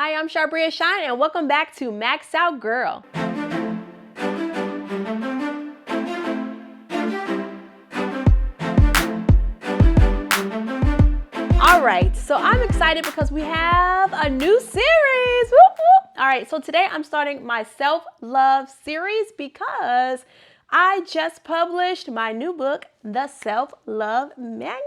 Hi, I'm Charbria Shine, and welcome back to Max Out Girl. All right, so I'm excited because we have a new series. Whoop, whoop. All right, so today I'm starting my self-love series because I just published my new book, The Self-Love Manual.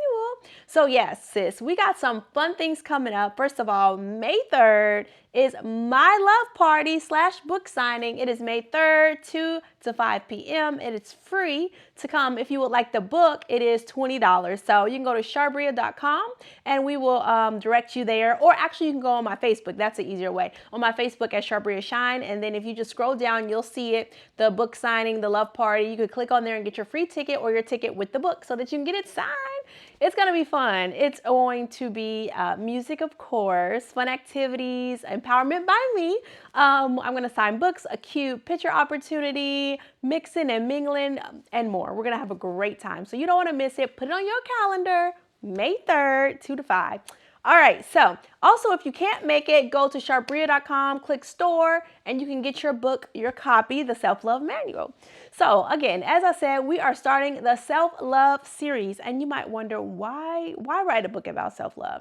So yes, sis, we got some fun things coming up. First of all, May 3rd is my love party / book signing. It is May 3rd, 2 to 5 p.m. It is free to come. If you would like the book, it is $20. So you can go to charbria.com and we will direct you there. Or actually, you can go on my Facebook. That's the easier way. On my Facebook at Charbria Shine. And then if you just scroll down, you'll see it. The book signing, the love party. You could click on there and get your free ticket or your ticket with the book so that you can get it signed. It's going to be fun. It's going to be music, of course, fun activities, empowerment by me. I'm going to sign books, a cute picture opportunity, mixing and mingling, and more. We're going to have a great time. So you don't want to miss it. Put it on your calendar, May 3rd, 2 to 5. All right, so also if you can't make it, go to charbria.com, click store, and you can get your book, your copy, The Self-Love Manual. So again, as I said, we are starting the self-love series, and you might wonder why write a book about self-love?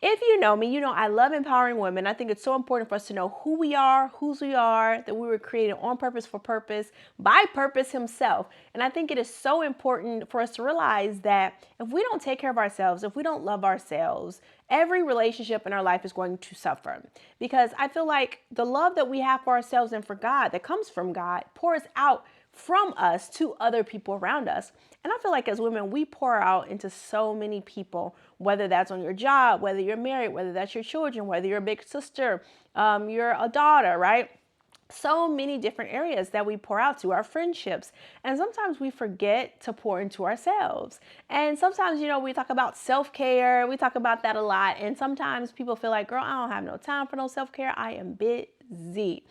If you know me, you know I love empowering women. I think it's so important for us to know who we are, whose we are, that we were created on purpose, for purpose, by purpose himself. And I think it is so important for us to realize that if we don't take care of ourselves, if we don't love ourselves, every relationship in our life is going to suffer. Because I feel like the love that we have for ourselves and for God, that comes from God, pours out from us to other people around us. And I feel like as women, we pour out into so many people, whether that's on your job, whether you're married, whether that's your children, whether you're a big sister, you're a daughter, right? So many different areas that we pour out to, our friendships. And sometimes we forget to pour into ourselves. And sometimes, we talk about self-care. We talk about that a lot. And sometimes people feel like, girl, I don't have no time for no self-care. I am busy.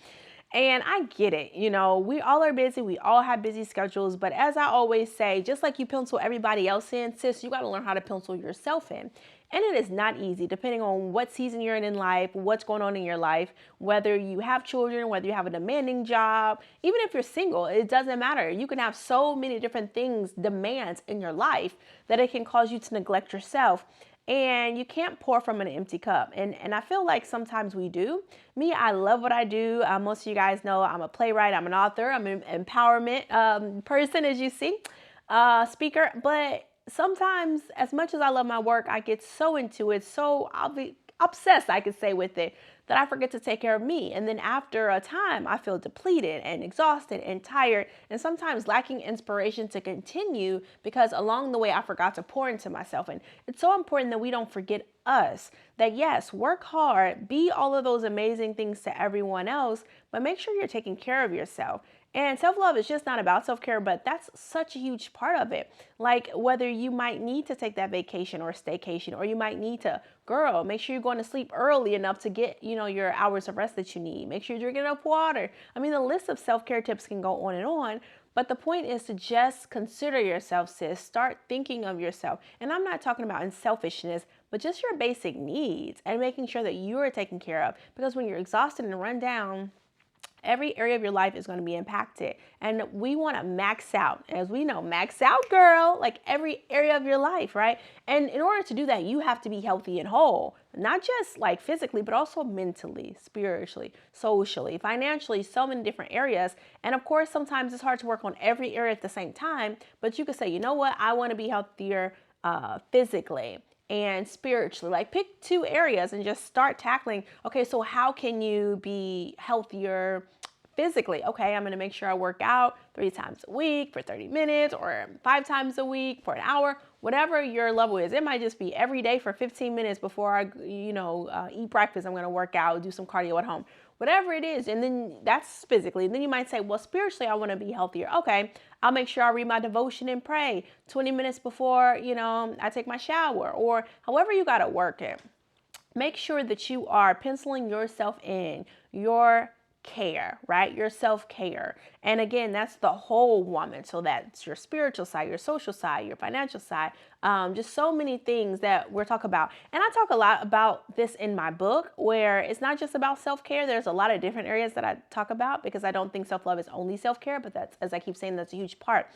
And I get it. We all are busy. We all have busy schedules. But as I always say, just like you pencil everybody else in, sis, you got to learn how to pencil yourself in. And it is not easy, depending on what season you're in life, what's going on in your life, whether you have children, whether you have a demanding job, even if you're single, it doesn't matter. You can have so many different things, demands in your life that it can cause you to neglect yourself. And you can't pour from an empty cup. And I feel like sometimes we do. Me, I love what I do. Most of you guys know I'm a playwright. I'm an author. I'm an empowerment person, as you see, speaker. But sometimes, as much as I love my work, I get so into it, so I'll be obsessed, I could say, with it, that I forget to take care of me. And then after a time, I feel depleted and exhausted and tired, and sometimes lacking inspiration to continue because along the way, I forgot to pour into myself. And it's so important that we don't forget us, that yes, work hard, be all of those amazing things to everyone else, but make sure you're taking care of yourself. And self-love is just not about self-care, but that's such a huge part of it. Like whether you might need to take that vacation or staycation, or you might need to, girl, make sure you're going to sleep early enough to get, your hours of rest that you need. Make sure you're drinking enough water. I mean, the list of self-care tips can go on and on. But the point is to just consider yourself, sis. Start thinking of yourself. And I'm not talking about in selfishness, but just your basic needs and making sure that you are taken care of. Because when you're exhausted and run down, every area of your life is going to be impacted. And we want to max out. As we know, max out, girl, like every area of your life, right? And in order to do that, you have to be healthy and whole, not just like physically, but also mentally, spiritually, socially, financially, so many different areas. And of course, sometimes it's hard to work on every area at the same time, but you could say, you know what? I want to be healthier physically and spiritually. Like pick two areas and just start tackling, okay, so how can you be healthier physically? Okay, I'm going to make sure I work out 3 times a week for 30 minutes or 5 times a week for an hour, whatever your level is. It might just be every day for 15 minutes before I, eat breakfast. I'm going to work out, do some cardio at home, whatever it is. And then that's physically. And then you might say, well, spiritually, I want to be healthier. Okay, I'll make sure I read my devotion and pray 20 minutes before, I take my shower, or however you got to work it. Make sure that you are penciling yourself in, your self-care, right? Your self-care. And again, that's the whole woman. So that's your spiritual side, your social side, your financial side, just so many things that we're talking about. And I talk a lot about this in my book, where it's not just about self-care. There's a lot of different areas that I talk about, because I don't think self-love is only self-care, but that's, as I keep saying, that's a huge part.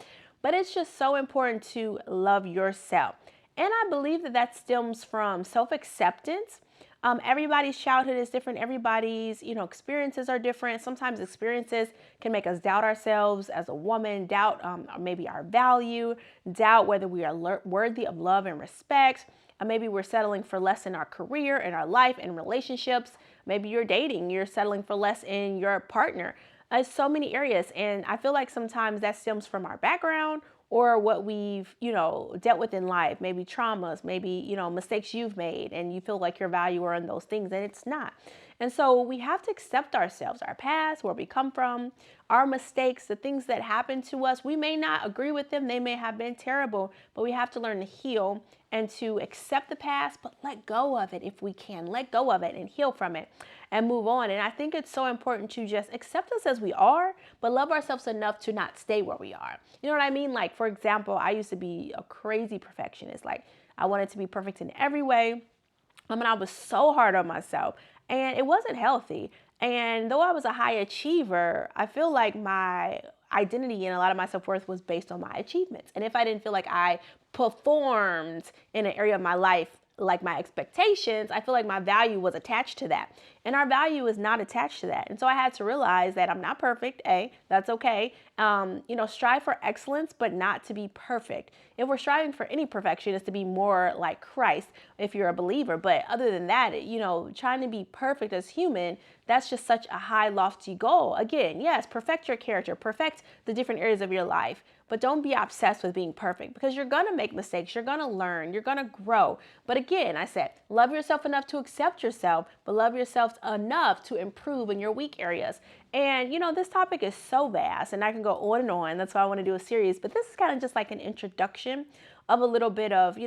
But it's just so important to love yourself. And I believe that that stems from self-acceptance. Everybody's childhood is different. Everybody's, experiences are different. Sometimes experiences can make us doubt ourselves as a woman, doubt maybe our value, doubt whether we are worthy of love and respect. Maybe we're settling for less in our career, in our life, in relationships. Maybe you're dating, you're settling for less in your partner. So many areas. And I feel like sometimes that stems from our background, or what we've, dealt with in life, maybe traumas, maybe, mistakes you've made, and you feel like your value are in those things, and it's not. And so we have to accept ourselves, our past, where we come from, our mistakes, the things that happen to us. We may not agree with them. They may have been terrible, but we have to learn to heal and to accept the past, but let go of it if we can. Let go of it and heal from it and move on. And I think it's so important to just accept us as we are, but love ourselves enough to not stay where we are. You know what I mean? Like, for example, I used to be a crazy perfectionist. Like, I wanted to be perfect in every way. I was so hard on myself, and it wasn't healthy. And though I was a high achiever, I feel like my identity and a lot of my self-worth was based on my achievements. And if I didn't feel like I performed in an area of my life like my expectations, I feel like my value was attached to that. And our value is not attached to that. And so I had to realize that I'm not perfect. That's okay. Strive for excellence, but not to be perfect. If we're striving for any perfection, is to be more like Christ if you're a believer. But other than that, trying to be perfect as human, that's just such a high, lofty goal. Again, yes, perfect your character, perfect the different areas of your life. But don't be obsessed with being perfect, because you're going to make mistakes. You're going to learn. You're going to grow. But again, I said, love yourself enough to accept yourself, but love yourself enough to improve in your weak areas. And, this topic is so vast, and I can go on and on. That's why I want to do a series. But this is kind of just like an introduction of a little bit of,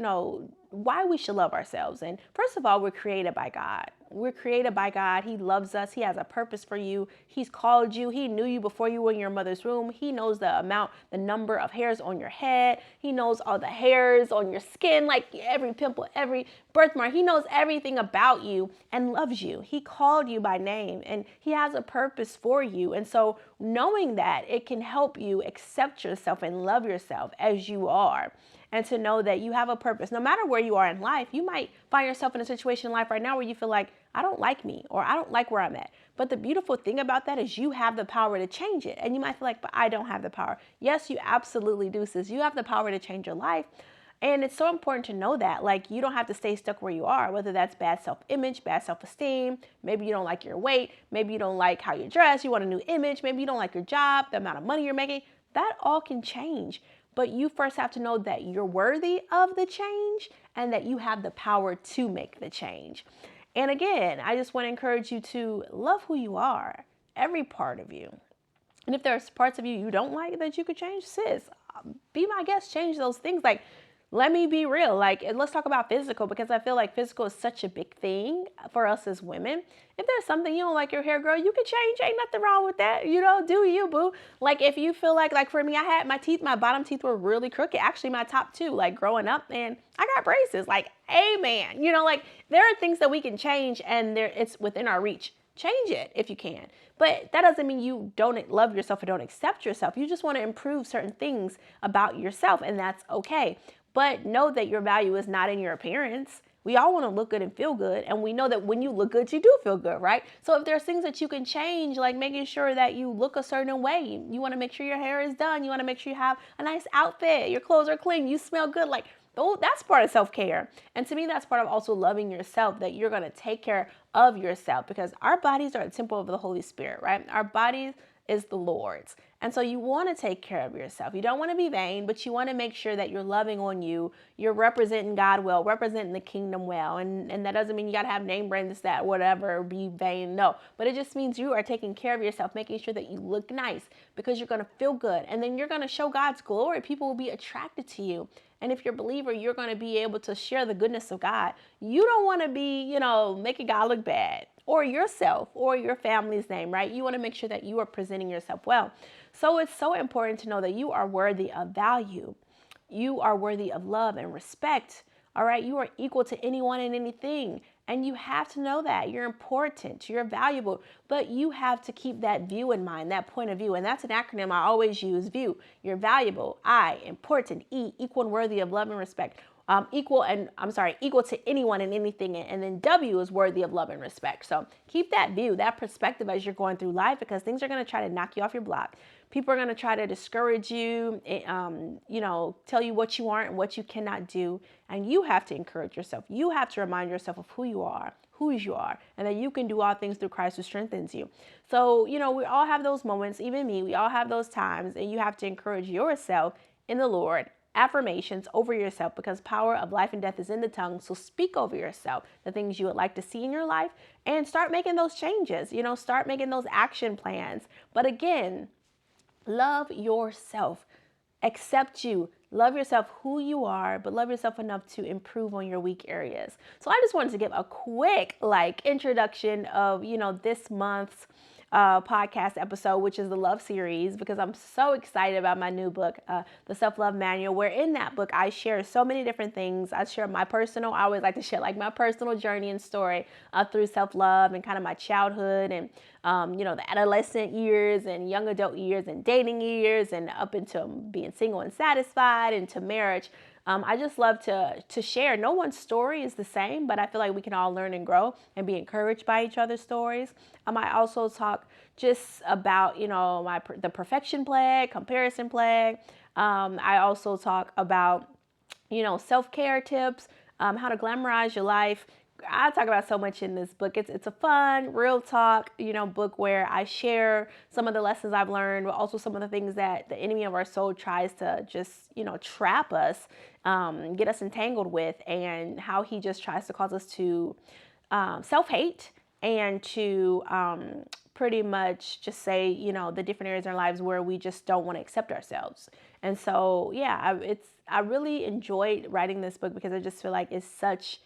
why we should love ourselves. And first of all, we're created by God. We're created by God. He loves us. He has a purpose for you. He's called you. He knew you before you were in your mother's womb. He knows the number of hairs on your head. He knows all the hairs on your skin, like every pimple, every birthmark. He knows everything about you and loves you. He called you by name, and he has a purpose for you. And so knowing that, it can help you accept yourself and love yourself as you are. And to know that you have a purpose. No matter where you are in life, you might find yourself in a situation in life right now where you feel like, I don't like me, or I don't like where I'm at. But the beautiful thing about that is you have the power to change it. And you might feel like, but I don't have the power. Yes, you absolutely do, sis. You have the power to change your life. And it's so important to know that, like, you don't have to stay stuck where you are, whether that's bad self-image, bad self-esteem. Maybe you don't like your weight. Maybe you don't like how you dress. You want a new image. Maybe you don't like your job, the amount of money you're making. That all can change. But you first have to know that you're worthy of the change and that you have the power to make the change. And again, I just want to encourage you to love who you are, every part of you. And if there's parts of you you don't like that you could change, sis, be my guest, change those things. Like, let me be real. Like, let's talk about physical, because I feel like physical is such a big thing for us as women. If there's something you don't like your hair, girl, you can change. Ain't nothing wrong with that. Do you, boo? Like, if you feel like for me, I had my bottom teeth were really crooked. Actually, my top two, like growing up, and I got braces. Like, amen. There are things that we can change, and it's within our reach. Change it if you can. But that doesn't mean you don't love yourself or don't accept yourself. You just want to improve certain things about yourself, and that's okay. But know that your value is not in your appearance. We all want to look good and feel good. And we know that when you look good, you do feel good, right? So if there's things that you can change, like making sure that you look a certain way, you want to make sure your hair is done. You want to make sure you have a nice outfit. Your clothes are clean. You smell good. Like, oh, that's part of self-care. And to me, that's part of also loving yourself, that you're going to take care of yourself, because our bodies are a temple of the Holy Spirit, right? Our bodies is the Lord's. And so you want to take care of yourself. You don't want to be vain, but you want to make sure that you're loving on you. You're representing God well, representing the kingdom well. And that doesn't mean you got to have name brands, that, whatever, be vain. No, but it just means you are taking care of yourself, making sure that you look nice, because you're going to feel good. And then you're going to show God's glory. People will be attracted to you. And if you're a believer, you're going to be able to share the goodness of God. You don't want to be, making God look bad. or yourself or your family's name, right? You want to make sure that you are presenting yourself well. So it's so important to know that you are worthy of value. You are worthy of love and respect. All right. You are equal to anyone and anything. And you have to know that you're important, you're valuable, but you have to keep that view in mind, that point of view. And that's an acronym I always use: view. You're valuable. I, important. E, equal and worthy of love and respect. Equal to anyone and anything. And then W is worthy of love and respect. So keep that view, that perspective as you're going through life, because things are going to try to knock you off your block. People are going to try to discourage you, tell you what you aren't and what you cannot do. And you have to encourage yourself. You have to remind yourself of who you are, whose you are, and that you can do all things through Christ who strengthens you. So, we all have those moments, even me, we all have those times, and you have to encourage yourself in the Lord. Affirmations over yourself, because power of life and death is in the tongue. So speak over yourself the things you would like to see in your life and start making those changes, start making those action plans. But again, love yourself, accept you, love yourself who you are, but love yourself enough to improve on your weak areas. So I just wanted to give a quick introduction of, this month's podcast episode, which is the love series, because I'm so excited about my new book, the Self-Love Manual, where in that book I share so many different things. I share I always like to share my personal journey and story through self-love and kind of my childhood and the adolescent years and young adult years and dating years and up into being single and satisfied into marriage. I just love to share. No one's story is the same, but I feel like we can all learn and grow and be encouraged by each other's stories. I also talk just about, the perfection plague, comparison plague. I also talk about, self-care tips, how to glamorize your life. I talk about so much in this book. It's a fun, real talk, book where I share some of the lessons I've learned, but also some of the things that the enemy of our soul tries to just, trap us, get us entangled with, and how he just tries to cause us to self-hate and to pretty much just say, the different areas in our lives where we just don't want to accept ourselves. And so, yeah, I really enjoyed writing this book because I just feel like it's such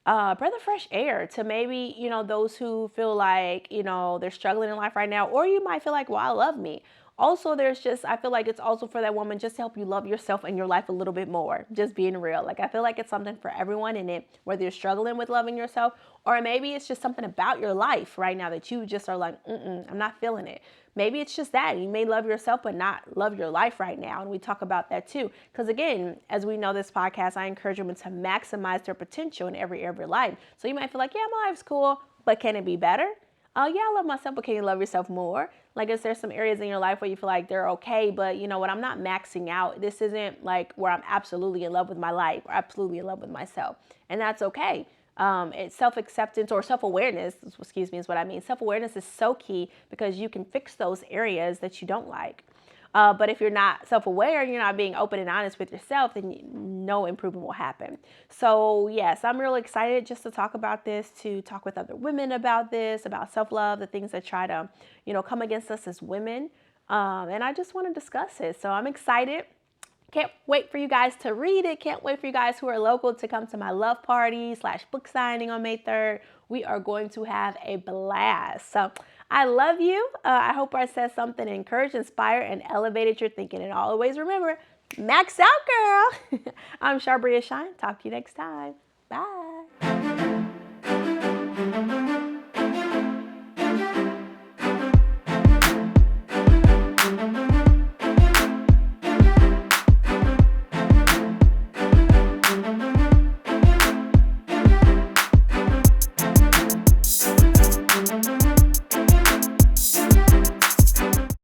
breath of fresh air to maybe, those who feel like, they're struggling in life right now, or you might feel like, well, I love me. Also, I feel like it's also for that woman just to help you love yourself and your life a little bit more, just being real. I feel like it's something for everyone in it, whether you're struggling with loving yourself, or maybe it's just something about your life right now that you just are like, I'm not feeling it. Maybe it's just that you may love yourself, but not love your life right now. And we talk about that too. Because again, as we know this podcast, I encourage women to maximize their potential in every area of your life. So you might feel like, yeah, my life's cool, but can it be better? Oh, yeah, I love myself, but can you love yourself more? Is there some areas in your life where you feel like they're okay, but you know what, I'm not maxing out. This isn't where I'm absolutely in love with my life or absolutely in love with myself. And that's okay. It's self-acceptance or self-awareness, is what I mean. Self-awareness is so key because you can fix those areas that you don't like. But if you're not self-aware, you're not being open and honest with yourself, then no improvement will happen. So yes, I'm really excited just to talk about this, to talk with other women about this, about self-love, the things that try to, come against us as women. And I just want to discuss it. So I'm excited. Can't wait for you guys to read it. Can't wait for you guys who are local to come to my love party / book signing on May 3rd. We are going to have a blast. So I love you. I hope I said something encouraged, inspired, and elevated your thinking. And always remember, max out, girl. I'm Charbria Shine. Talk to you next time. Bye.